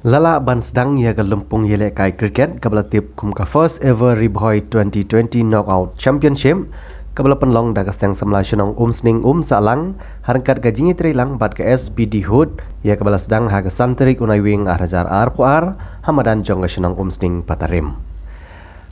Lala ban sedang ia ke Lumpung Yelek Kai Cricket kabla tip kum ka first ever Ribhoi 2020 Knockout Championship kabla penlong da ka sang samla shenong sning salang harangkat gajingi trilang bat ke SPD Hood ia kabla sedang ha ka santerik unai wing arajar ar hamadan jong ka shenong sning patarim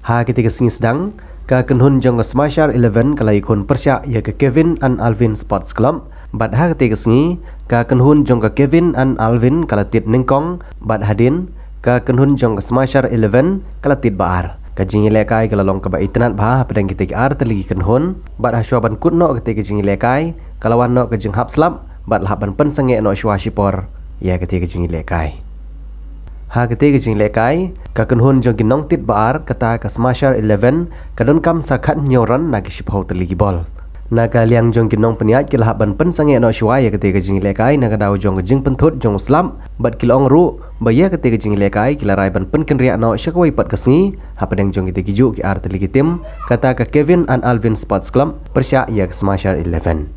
ha ketika singi sedang ka kenhun jong ka Smashar 11 kala ikon persya ia ke Kevin and Alvin Sports Club bat ha ketika singi ka kenhun jong ka Kevin and Alvin kala tit ningkong bat hadin ka kenhun jong ka Smashar 11 kala tit baar ka jingi lekai kala long ka ba itnat ba pedang kita ar teligi kenhun bat ha syaban kutno ketika jingi lekai kala wanno ka jing hap slap bat laban pen sange no shwa shipor ya ketika jingi lekai ha ketika jingi lekai ka kenhun jong kinong tit baar kata ka Smashar 11 kadon kam sakhat nyoran na ki shipho teligi bol naga liang jong kinong peniat kila ban pen sange no shwa ya ketika jing lekai naga dau jong jing penthut jong slam bat kilong ru baya ketika jing lekai kila rai ban pen kenria no shakwai pat kasngi ha padang jong kita kiju ki art legitim kata ka Kevin and Alvin Sports Club persya ya ke Smashar 11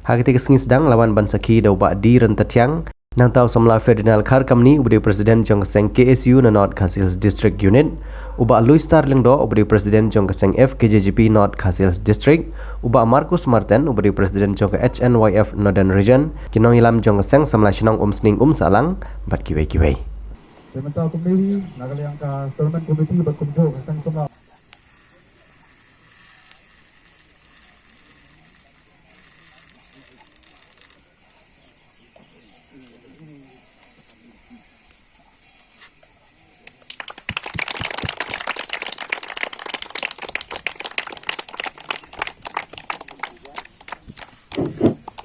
ha ketika sengi sedang lawan ban saki dau ba di rentatiang nang tau samla Ferdinand Khar Kamni ubdi presiden jong seng KSU na North Khasils District Unit uba Louis Starling do ubdi presiden jong seng FKJGP North Khasils District uba Marcus Martin ubdi presiden jong HNYF Northern Region kinong ilam jong seng samla shinong sning salang bat kiwei Sementara pemilih nakal yang ka tournament komiti berkumpul ke sang semua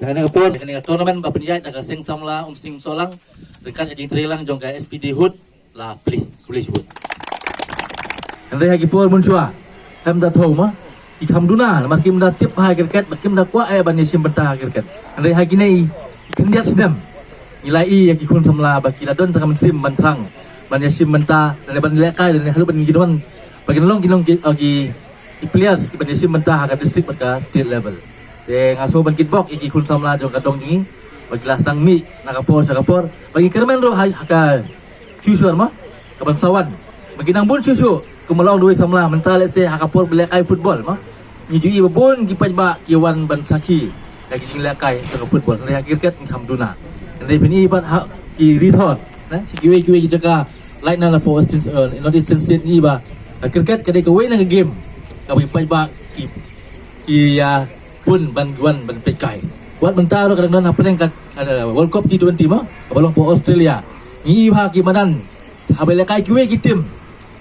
Dengan pun dengan tournament berpenjat dengan seng samla sing solang dekat ajing trilang jong ka SPD Hood la pilih sebut. Andre hagi pun muncua ham da thau ma ikam duna lamar kim da tip ha cricket bakim da kwa ai ban sim benta cricket. Andre hagi nei kendiat sedam nilai yang kikun samla baki la don takam sim bantrang ban sim benta dan ban lekai dan halu ban giduan bagi nolong agi players ban sim benta ha district ka state level. De ngaso ban kitbok iki kun samla jong kadong ni bagi lastang mi nakapor bagi kermen ro ka future ma kabansawan bagi nang bun susu kumalong duwe samla mental let's say hakapor black eye football ma ni jui babon gi pajba kiwan ban saki lagi jing lakai ka football re cricket kam duna re pini bat ha ki return na si giwe gi jaga like na la for instance not distance state ni ba cricket kadai ka we na game ka bagi pajba ki ya pun ban pekai buat bentar kadang-kadang apa yang World Cup T20 mah balong po Australia ni ha ki madan habel kai kiwe ki tim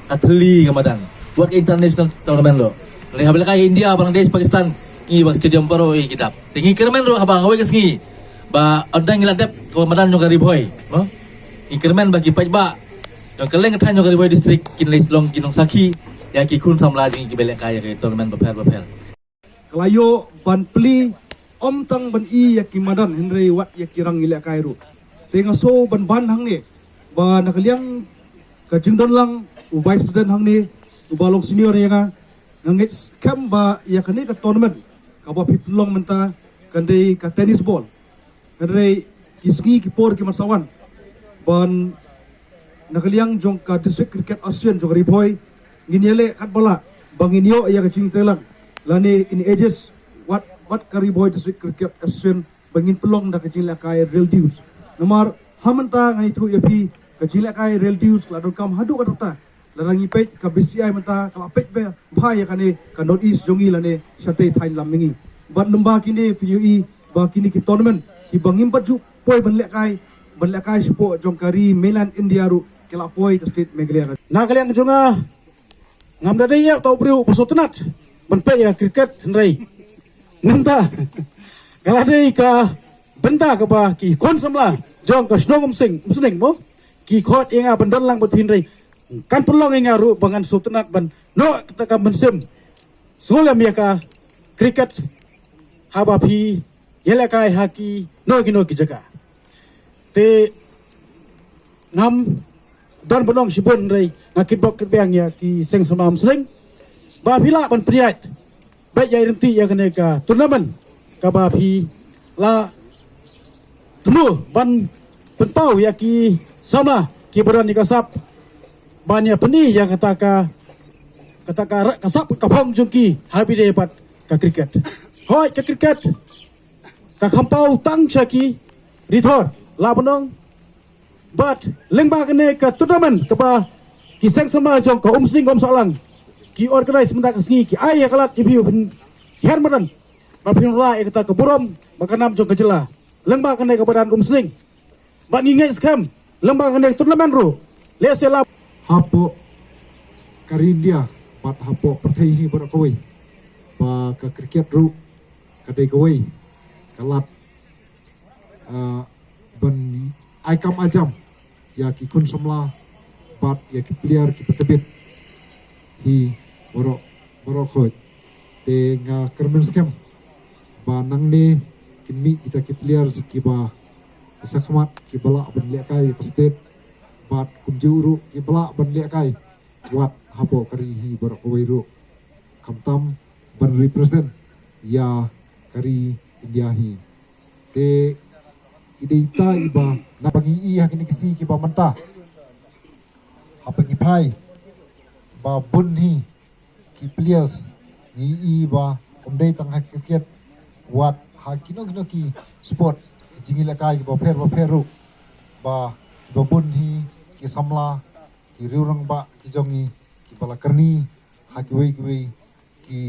atli kamadan buat international tournament lo le habel kai India Bangladesh Pakistan ni bang stadium paro kitab tingi kermen ro abang hawe kesngi ba adang iladep ko madan jo Ribhoi no ni kermen bagi pajba jo keleng than jo Ribhoi district kin le long kinong saki ya ki kun samla ni ki belek kai ke tournament bapel Kelayo ban peli om tang ban i ya kimadan Henry wat ya kirang ila kairu. Tengah so ban hang ni ba nakaliang ka jingdon lang u vice president hang ni u balong senior ya nga ngit kam ba ya kani ka tournament ka ba piplong menta kandai ka tennis ball. Henry kisgi ki por ki masawan ban nakaliang jong ka district cricket association jong Ribhoi nginiele kat bala banginyo ya ka jing telang lani in ages what Ribhoi district cricket association bangin pelong da kajila kai real dues nomor hamanta ngai thu yapi kajila kai real dues la kam hadu katata larangi pej ka BCI menta kala pej be bhai kane ka north east jongi lane sate thain lamingi bat lamba kini PUE ba kini ki tournament ki bangim baju poi ban lekai sipo jongkari mainland India ru kala poi ka state Meghalaya na kalian jonga ngamda dia tau priu pasotenat benpe ya cricket Henry nanta galadei ka benda ka ba ki kon samla jong ka snong sing mo ki khot inga bandon lang bot Henry kan pelong inga ru bangan sultanat ban no ka bensim sulam ya ka cricket haba phi yela kai haki no ki jaga te ngam don bonong sibon Henry ngakit bok kebang ya ki seng samam sling ba phila ban priat baik ya renti ya kena ka turnamen ka ba phi la temu ban penpau ya ki sama kibaran di kasap banyak peni yang kata kasap kapong jungki habi dapat ke kriket. Hoi ke kriket. Ka kampau tang chaki rithor la benong bat lengba kene ke turnamen ke ba ki seng sama jong ka umsning solang ki organize mendak sengi ki ai kalat ibu hermanan bapin la kata ke burom makanam jong ke jela lengba kene ke badan umsning bat ngingai skam lengba kene turnamen ru lesela hapo karindia pat hapo pertai hi berakawai pa ka kriket ru kadai kawai kalat ban aikam ajam ya ki kun somla bat ya ki player ki petebit hi borok khoi te nga kermen scam ba nang ne kimi kita ki player ki ba sakmat ki bala ban le kai ki state bat kunjuru ki bala ban le kai wat hapo kari hi borok khoi ru kamtam ban represent ya kari India hi te ideita iba na bagi i hakini kisi ki ba manta hapengi pai ba bun hi ki players i ba omdei tang hak cricket wat hakino ki sport jingila kai ki ba pheru ba bun hi ki samla ki riurang ba ki jongi ki bala karni hakiwei ki